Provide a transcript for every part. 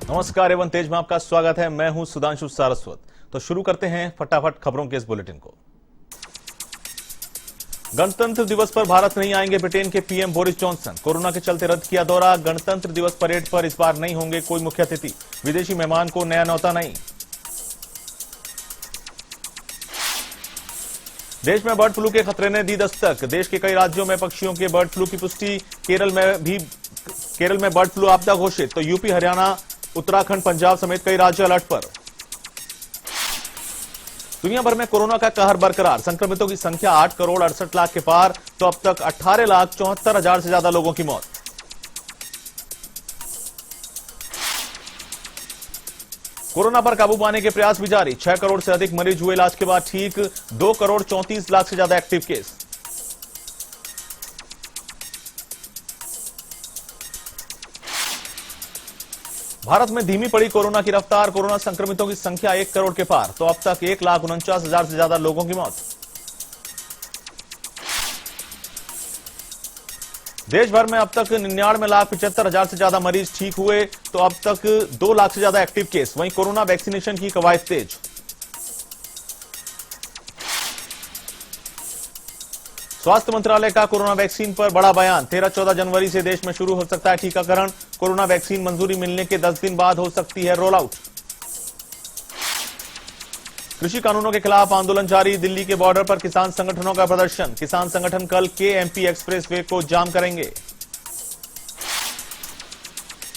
नमस्कार, एवं तेज में आपका स्वागत है। मैं हूं सुधांशु सारस्वत। तो शुरू करते हैं फटाफट खबरों के इस बुलेटिन को। गणतंत्र दिवस पर भारत नहीं आएंगे ब्रिटेन के पीएम बोरिस जॉनसन। कोरोना के चलते रद्द किया दौरा। गणतंत्र दिवस परेड पर इस बार नहीं होंगे कोई मुख्य अतिथि। विदेशी मेहमान को नया न्योता नहीं। देश में बर्ड फ्लू के खतरे ने दी दस्तक। देश के कई राज्यों में पक्षियों के बर्ड फ्लू की पुष्टि। केरल में बर्ड फ्लू आपदा घोषित। तो यूपी, हरियाणा, उत्तराखंड, पंजाब समेत कई राज्य अलर्ट पर। दुनिया भर में कोरोना का कहर बरकरार। संक्रमितों की संख्या 8 करोड़ 68 लाख के पार। तो अब तक 18,74,000 से ज्यादा लोगों की मौत। कोरोना पर काबू पाने के प्रयास भी जारी। 6 करोड़ से अधिक मरीज हुए इलाज के बाद ठीक। 2 करोड़ 34 लाख से ज्यादा एक्टिव केस। भारत में धीमी पड़ी कोरोना की रफ्तार। कोरोना संक्रमितों की संख्या 1 करोड़ के पार। तो अब तक 1,49,000 से ज्यादा लोगों की मौत। देश भर में अब तक 99,75,000 से ज्यादा मरीज ठीक हुए। तो अब तक 2 लाख से ज्यादा एक्टिव केस। वहीं कोरोना वैक्सीनेशन की कवायद तेज। स्वास्थ्य मंत्रालय का कोरोना वैक्सीन पर बड़ा बयान। 13-14 जनवरी से देश में शुरू हो सकता है टीकाकरण। कोरोना वैक्सीन मंजूरी मिलने के 10 दिन बाद हो सकती है रोल आउट। कृषि कानूनों के खिलाफ आंदोलन जारी। दिल्ली के बॉर्डर पर किसान संगठनों का प्रदर्शन। किसान संगठन कल KMP एक्सप्रेसवे को जाम करेंगे।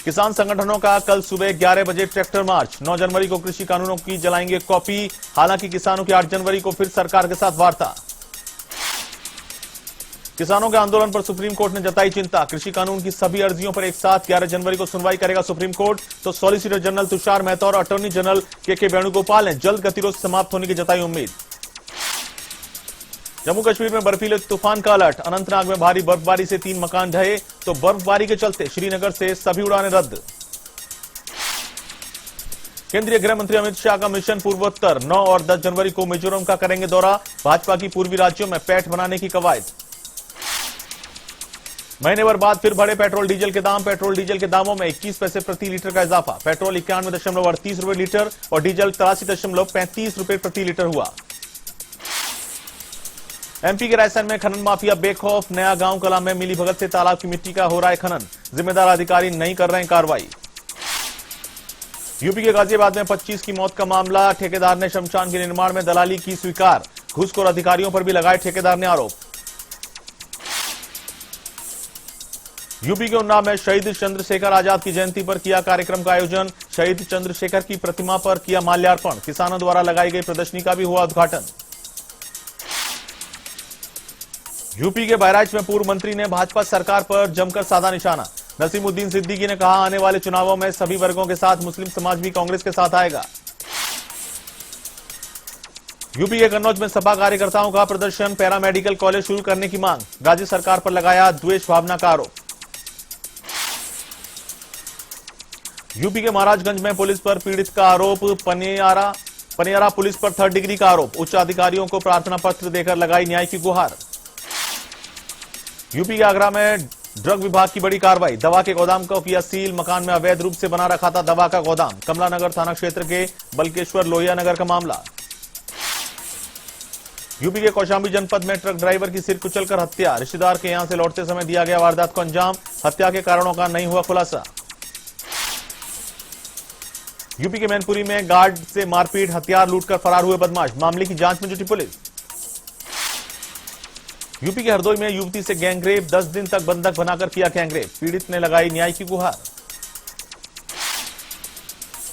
किसान संगठनों का कल सुबह 11 बजे ट्रैक्टर मार्च। 9 जनवरी को कृषि कानूनों की जलाएंगे कॉपी। हालांकि किसानों की 8 जनवरी को फिर सरकार के साथ वार्ता। किसानों के आंदोलन पर सुप्रीम कोर्ट ने जताई चिंता। कृषि कानून की सभी अर्जियों पर एक साथ 11 जनवरी को सुनवाई करेगा सुप्रीम कोर्ट। तो सॉलिसिटर जनरल तुषार मेहता और अटॉर्नी जनरल के वेणुगोपाल ने जल्द गतिरोध समाप्त होने की जताई उम्मीद। जम्मू कश्मीर में बर्फीले तूफान का अलर्ट। अनंतनाग में भारी बर्फबारी से 3 मकान ढहे। तो बर्फबारी के चलते श्रीनगर से सभी उड़ानें रद्द। केंद्रीय गृह मंत्री अमित शाह का मिशन पूर्वोत्तर। 9 और 10 जनवरी को मिजोरम का करेंगे दौरा। भाजपा की पूर्वी राज्यों में पैठ बनाने की कवायद। महीने भर बाद फिर बढ़े पेट्रोल डीजल के दाम। पेट्रोल डीजल के दामों में 21 पैसे प्रति लीटर का इजाफा। पेट्रोल 91.38 रुपए लीटर और डीजल 83.35 रुपए प्रति लीटर हुआ। एमपी के रायसेन में खनन माफिया बेखौफ। नया गांव कला में मिली भगत से तालाब की मिट्टी का हो रहा है खनन। जिम्मेदार अधिकारी नहीं कर रहे हैं कार्रवाई। यूपी के गाजियाबाद में 25 की मौत का मामला। ठेकेदार ने शमशान के निर्माण में दलाली की स्वीकार। घूसखोर अधिकारियों पर भी लगाए ठेकेदार ने आरोप। यूपी के उन्नाव में शहीद चंद्रशेखर आजाद की जयंती पर किया कार्यक्रम का आयोजन। शहीद चंद्रशेखर की प्रतिमा पर किया माल्यार्पण। किसानों द्वारा लगाई गई प्रदर्शनी का भी हुआ उद्घाटन। यूपी के बहराइच में पूर्व मंत्री ने भाजपा सरकार पर जमकर साधा निशाना। नसीमुद्दीन सिद्दीकी ने कहा, आने वाले चुनावों में सभी वर्गों के साथ मुस्लिम समाज भी कांग्रेस के साथ आएगा। यूपी के कन्नौज में सपा कार्यकर्ताओं का प्रदर्शन। पैरामेडिकल कॉलेज शुरू करने की मांग। राज्य सरकार पर लगाया द्वेष भावना का आरोप। यूपी के महाराजगंज में पुलिस पर पीड़ित का आरोप। पनियारा पुलिस पर 3rd डिग्री का आरोप। उच्च अधिकारियों को प्रार्थना पत्र देकर लगाई न्याय की गुहार। यूपी के आगरा में ड्रग विभाग की बड़ी कार्रवाई। दवा के गोदाम को किया सील। मकान में अवैध रूप से बना रखा था दवा का गोदाम। कमलानगर थाना क्षेत्र के बलकेश्वर लोहिया नगर का मामला। यूपी के कौशाम्बी जनपद में ट्रक ड्राइवर की सिर कुचलकर हत्या। रिश्तेदार के यहां से लौटते समय दिया गया वारदात को अंजाम। हत्या के कारणों का नहीं हुआ खुलासा। यूपी के मैनपुरी में गार्ड से मारपीट। हथियार लूटकर फरार हुए बदमाश। मामले की जांच में जुटी पुलिस। यूपी के हरदोई में युवती से गैंगरेप। 10 दिन तक बंधक बनाकर किया गैंगरेप। पीड़ित ने लगाई न्याय की गुहार।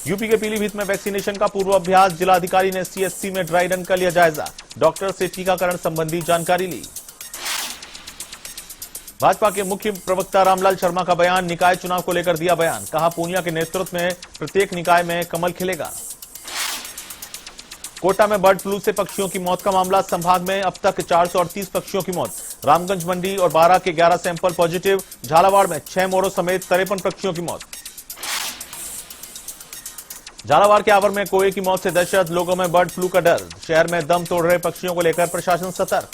यूपी के पीलीभीत में वैक्सीनेशन का पूर्वाभ्यास। जिलाधिकारी ने CSC में ड्राई रन का लिया जायजा। डॉक्टर से टीकाकरण संबंधी जानकारी ली। भाजपा के मुख्य प्रवक्ता रामलाल शर्मा का बयान। निकाय चुनाव को लेकर दिया बयान। कहा, पूनिया के नेतृत्व में प्रत्येक निकाय में कमल खिलेगा। कोटा में बर्ड फ्लू से पक्षियों की मौत का मामला। संभाग में अब तक 438 पक्षियों की मौत। रामगंज मंडी और बारां के 11 सैंपल पॉजिटिव। झालावाड़ में 6 मोरों समेत 53 पक्षियों की मौत। झालावाड़ के आवर में कोए की मौत से दहशत। लोगों में बर्ड फ्लू का डर। शहर में दम तोड़ रहे पक्षियों को लेकर प्रशासन सतर्क।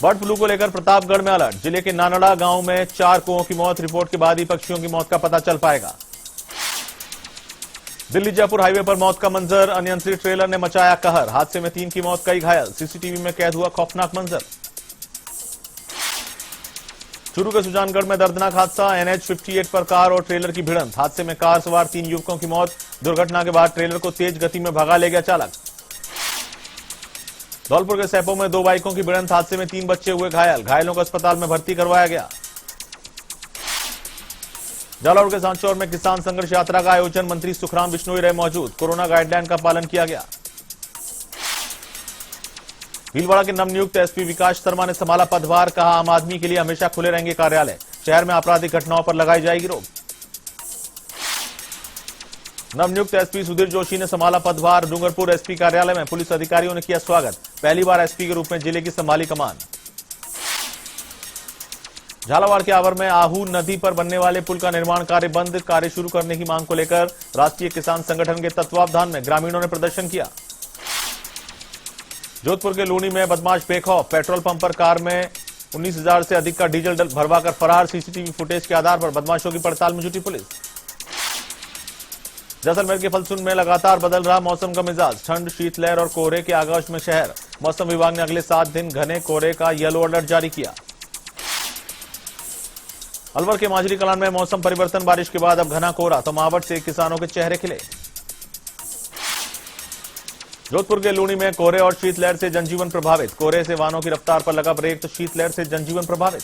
बर्ड फ्लू को लेकर प्रतापगढ़ में अलर्ट। जिले के नानड़ा गांव में 4 कुओं की मौत, रिपोर्ट के बाद ही पक्षियों की मौत का पता चल पाएगा। दिल्ली जयपुर हाईवे पर मौत का मंजर, अनियंत्रित ट्रेलर ने मचाया कहर। हादसे में 3 की मौत, कई घायल। सीसीटीवी में कैद हुआ खौफनाक मंजर। चूरू के सुजानगढ़ में दर्दनाक हादसा, NH 58 पर कार और ट्रेलर की भिड़ंत। हादसे में कार सवार 3 युवकों की मौत। दुर्घटना के बाद ट्रेलर को तेज गति में भगा ले गया चालक। धौलपुर के सैपो में 2 बाइकों की भिड़ंत। हादसे में 3 बच्चे हुए घायल। घायलों को अस्पताल में भर्ती करवाया गया। जालौर के सांचौर में किसान संघर्ष यात्रा का आयोजन, मंत्री सुखराम बिश्नोई रहे मौजूद। कोरोना गाइडलाइन का पालन किया गया। भीलवाड़ा के नवनियुक्त एसपी विकास शर्मा ने संभाला पदभार, कहा आम आदमी के लिए हमेशा खुले रहेंगे कार्यालय। शहर में आपराधिक घटनाओं पर लगाई जाएगी रोक। नवनियुक्त एसपी सुधीर जोशी ने संभाला पदभार, डूंगरपुर एसपी कार्यालय में पुलिस अधिकारियों ने किया स्वागत। पहली बार एसपी के रूप में जिले की संभाली कमान। झालावाड़ के आवर में आहू नदी पर बनने वाले पुल का निर्माण कार्य बंद, कार्य शुरू करने की मांग को लेकर राष्ट्रीय किसान संगठन के तत्वावधान में ग्रामीणों ने प्रदर्शन किया। जोधपुर के लूनी में बदमाश बेखौफ, पेट्रोल पंप पर कार में 19,000 से अधिक का डीजल भरवाकर फरार। सीसीटीवी फुटेज के आधार पर बदमाशों की पड़ताल में जुटी पुलिस। जैसलमेर के फलसुन में लगातार बदल रहा मौसम का मिजाज, ठंड, शीतलहर और कोहरे के आगाज में शहर। मौसम विभाग ने अगले 7 दिन घने कोहरे का येलो अलर्ट जारी किया। अलवर के माजरी कलान में मौसम परिवर्तन, बारिश के बाद अब घना कोहरा, तमावट से किसानों के चेहरे खिले। जोधपुर के लूनी में कोहरे और शीतलहर से जनजीवन प्रभावित। कोहरे से वाहनों की रफ्तार पर लगा ब्रेक, तो शीतलहर से जनजीवन प्रभावित।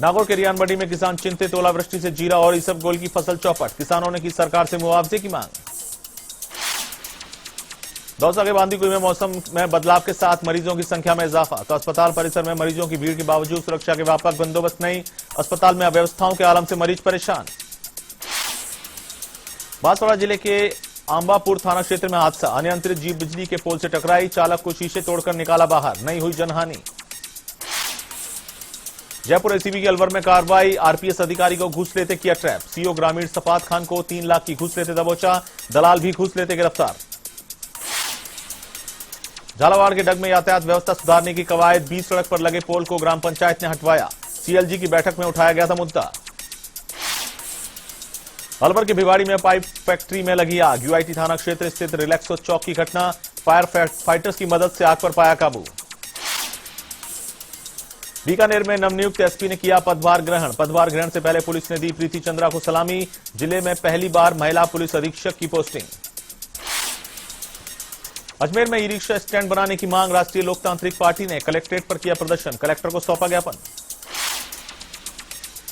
नागौर के रियानबड़ी में किसान चिंतित, ओलावृष्टि से जीरा और इसबगोल की फसल चौपट। किसानों ने की सरकार से मुआवजे की मांग। दौसा के बांदीकुई में मौसम में बदलाव के साथ मरीजों की संख्या में इजाफा, तो अस्पताल परिसर में मरीजों की भीड़ के बावजूद सुरक्षा के व्यापक बंदोबस्त नहीं। अस्पताल में अव्यवस्थाओं के आलम से मरीज परेशान। बांसवाड़ा जिले के आंबापुर थाना क्षेत्र में हादसा, अनियंत्रित जीप बिजली के पोल से टकराई, चालक को शीशे तोड़कर निकाला बाहर, नहीं हुई जनहानि। जयपुर एसीबी की अलवर में कार्रवाई, आरपीएस अधिकारी को घूस लेते किया ट्रैप। सीओ ग्रामीण सफात खान को 3 लाख की घूस लेते दबोचा, दलाल भी घूस लेते गिरफ्तार। झालावाड़ के डग में यातायात व्यवस्था सुधारने की कवायद, 20 सड़क पर लगे पोल को ग्राम पंचायत ने हटवाया। सीएलजी की बैठक में उठाया गया था मुद्दा। अलवर के भिवाड़ी में पाइप फैक्ट्री में लगी आग, यूआईटी थाना क्षेत्र स्थित रिलैक्सो चौक की घटना। फायर फाइटर्स की मदद से आग पर पाया काबू। बीकानेर में नवनियुक्त एसपी ने किया पदभार ग्रहण। पदभार ग्रहण से पहले पुलिस ने दी प्रीति चंद्रा को सलामी। जिले में पहली बार महिला पुलिस अधीक्षक की पोस्टिंग। अजमेर में ई रिक्शा स्टैंड बनाने की मांग, राष्ट्रीय लोकतांत्रिक पार्टी ने कलेक्ट्रेट पर किया प्रदर्शन, कलेक्टर को सौंपा ज्ञापन।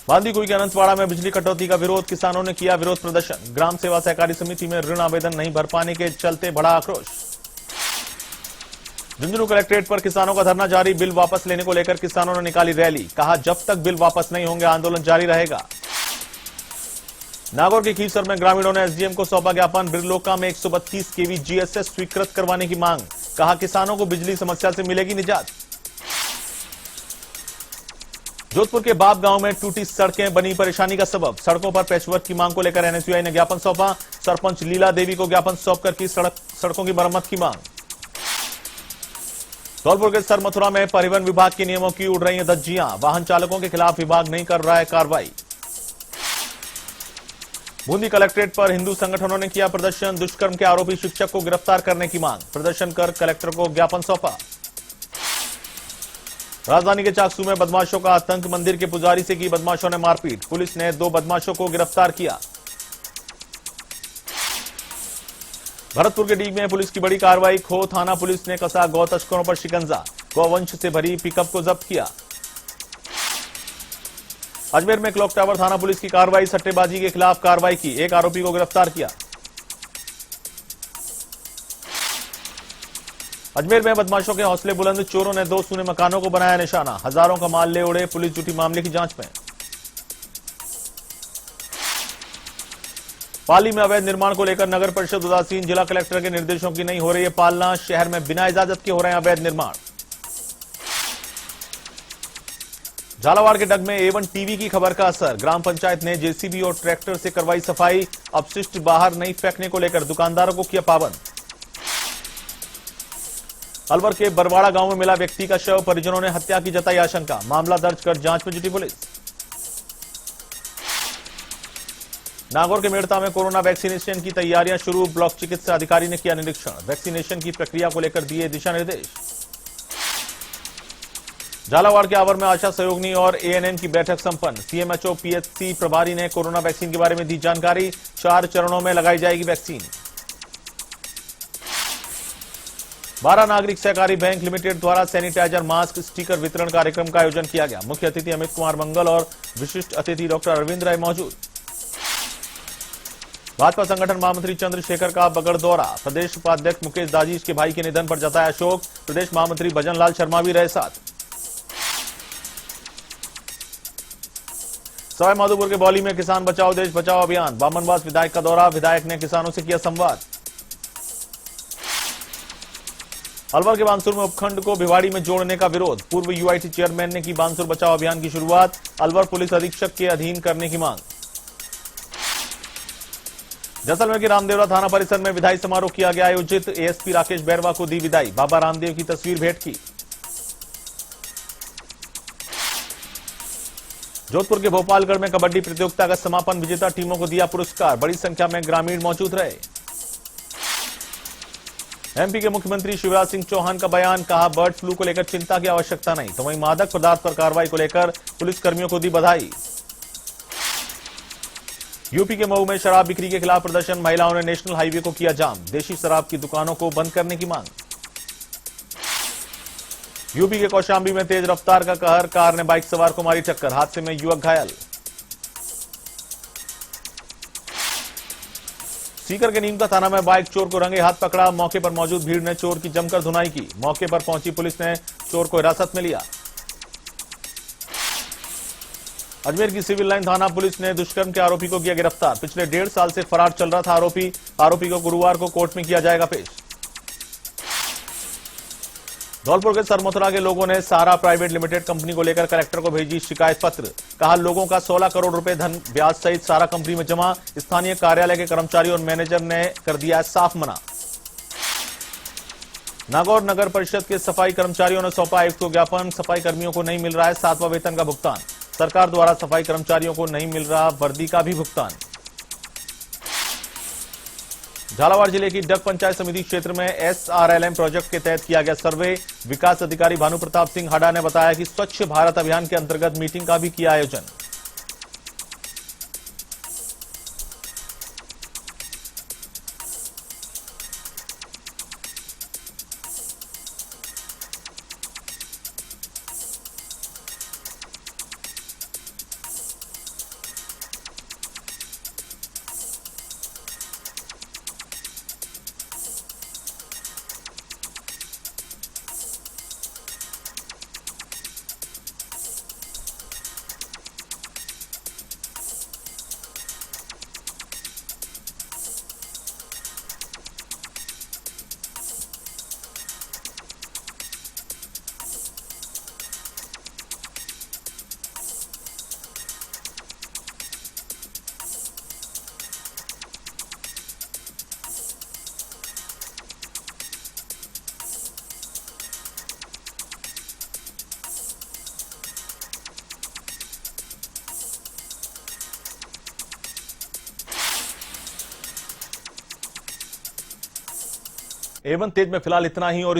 बांदीकुई के अनंतवाड़ा में बिजली कटौती का विरोध, किसानों ने किया विरोध प्रदर्शन। ग्राम सेवा सहकारी समिति में ऋण आवेदन नहीं भर पाने के चलते बढ़ा आक्रोश। झुंझुनू कलेक्ट्रेट पर किसानों का धरना जारी, बिल वापस लेने को लेकर किसानों ने निकाली रैली, कहा जब तक बिल वापस नहीं होंगे आंदोलन जारी रहेगा। नागौर के खीसर में ग्रामीणों ने एसडीएम को सौंपा ज्ञापन, बिरलोका में 132 केवी जीएसएस स्वीकृत करवाने की मांग, कहा किसानों को बिजली समस्या से मिलेगी निजात। जोधपुर के बाप गांव में टूटी सड़कें बनी परेशानी का सबब, सड़कों पर पैचवर्क की मांग को लेकर एनएसयूआई ने ज्ञापन सौंपा। सरपंच लीला देवी को ज्ञापन सौंपकर की सड़कों की मरम्मत की मांग। धौलपुर के सर मथुरा में परिवहन विभाग के नियमों की उड़ रही हैं धज्जियां, वाहन चालकों के खिलाफ विभाग नहीं कर रहा है कार्रवाई। बूंदी कलेक्ट्रेट पर हिंदू संगठनों ने किया प्रदर्शन, दुष्कर्म के आरोपी शिक्षक को गिरफ्तार करने की मांग, प्रदर्शन कर कलेक्टर को ज्ञापन सौंपा। राजधानी के चाकसू में बदमाशों का आतंक, मंदिर के पुजारी से की बदमाशों ने मारपीट, पुलिस ने 2 बदमाशों को गिरफ्तार किया। भरतपुर के डीग में पुलिस की बड़ी कार्रवाई, खो थाना पुलिस ने कसा गौ तस्करों पर शिकंजा, गौवंश से भरी पिकअप को जब्त किया। अजमेर में क्लॉक टावर थाना पुलिस की कार्रवाई, सट्टेबाजी के खिलाफ कार्रवाई की, 1 आरोपी को गिरफ्तार किया। अजमेर में बदमाशों के हौसले बुलंद, चोरों ने 2 सूने मकानों को बनाया निशाना, हजारों का माल ले उड़े, पुलिस जुटी मामले की जांच में। पाली में अवैध निर्माण को लेकर नगर परिषद उदासीन, जिला कलेक्टर के निर्देशों की नहीं हो रही है पालना, शहर में बिना इजाजत के हो रहे हैं अवैध निर्माण। झालावाड़ के डग में A1 टीवी की खबर का असर, ग्राम पंचायत ने जेसीबी और ट्रैक्टर से करवाई सफाई, अपशिष्ट बाहर नहीं फेंकने को लेकर दुकानदारों को किया पाबंद। अलवर के बरवाड़ा गांव में मिला व्यक्ति का शव, परिजनों ने हत्या की जताई आशंका। मामला दर्ज कर जांच में जुटी पुलिस। नागौर के मेड़ता में कोरोना वैक्सीनेशन की तैयारियां शुरू, ब्लॉक चिकित्सा अधिकारी ने किया निरीक्षण। वैक्सीनेशन की प्रक्रिया को लेकर दिए दिशा निर्देश। झालावाड़ के आवर में आशा सहयोगिनी और एएनएम की बैठक संपन्न। सीएमएचओ पीएचसी प्रभारी ने कोरोना वैक्सीन के बारे में दी जानकारी। 4 चरणों में लगाई जाएगी वैक्सीन। 12 नागरिक सहकारी बैंक लिमिटेड द्वारा सैनिटाइजर, मास्क, स्टिकर वितरण कार्यक्रम का आयोजन किया गया। मुख्य अतिथि अमित कुमार मंगल और विशिष्ट अतिथि डॉक्टर अरविंद राय मौजूद। भाजपा संगठन महामंत्री चंद्रशेखर का बगड़ दौरा। प्रदेश उपाध्यक्ष मुकेश दाजीज के भाई के निधन पर जताया शोक। प्रदेश महामंत्री भजन लाल शर्मा भी रहे साथ। सवाईमाधोपुर के बौली में किसान बचाओ देश बचाओ अभियान। बामनवास विधायक का दौरा, विधायक ने किसानों से किया संवाद। अलवर के बानसूर में उपखंड को भिवाड़ी में जोड़ने का विरोध। पूर्व यूआईटी चेयरमैन ने की बानसूर बचाओ अभियान की शुरुआत। अलवर पुलिस अधीक्षक के अधीन करने की मांग। जैसलमेर के रामदेवरा थाना परिसर में विदाई समारोह किया गया आयोजित। एएसपी राकेश बैरवा को दी विदाई। बाबा रामदेव की तस्वीर भेंट की। जोधपुर के भोपालगढ़ में कबड्डी प्रतियोगिता का समापन, विजेता टीमों को दिया पुरस्कार। बड़ी संख्या में ग्रामीण मौजूद रहे। एमपी के मुख्यमंत्री शिवराज सिंह चौहान का बयान, कहा बर्ड फ्लू को लेकर चिंता की आवश्यकता नहीं। तो वहीं मादक पदार्थ पर कार्रवाई को लेकर पुलिसकर्मियों को दी बधाई। यूपी के मऊ में शराब बिक्री के खिलाफ प्रदर्शन, महिलाओं ने नेशनल हाईवे को किया जाम। देशी शराब की दुकानों को बंद करने की मांग। यूपी के कौशाम्बी में तेज रफ्तार का कहर, कार ने बाइक सवार को मारी टक्कर। हादसे में युवक घायल। सीकर के नीमका थाना में बाइक चोर को रंगे हाथ पकड़ा। मौके पर मौजूद भीड़ ने चोर की जमकर धुनाई की। मौके पर पहुंची पुलिस ने चोर को हिरासत में लिया। अजमेर की सिविल लाइन थाना पुलिस ने दुष्कर्म के आरोपी को किया गिरफ्तार। पिछले 1.5 साल से फरार चल रहा था आरोपी को गुरुवार को कोर्ट में किया जाएगा पेश। धौलपुर के सरमथुरा के लोगों ने सहारा प्राइवेट लिमिटेड कंपनी को लेकर कलेक्टर को भेजी शिकायत पत्र। कहा लोगों का 16 करोड़ रुपए धन ब्याज सहित सहारा कंपनी में जमा। स्थानीय कार्यालय के कर्मचारी और मैनेजर ने कर दिया साफ मना। नागौर नगर परिषद के सफाई कर्मचारियों ने सौंपा आयुक्त को ज्ञापन। सफाई कर्मियों को नहीं मिल रहा है 7वां वेतन का भुगतान। सरकार द्वारा सफाई कर्मचारियों को नहीं मिल रहा वर्दी का भी भुगतान। झालावाड़ जिले की डग पंचायत समिति क्षेत्र में एसआरएलएम प्रोजेक्ट के तहत किया गया सर्वे। विकास अधिकारी भानु प्रताप सिंह हाडा ने बताया कि स्वच्छ भारत अभियान के अंतर्गत मीटिंग का भी किया आयोजन। एवन तेज में फिलहाल इतना ही और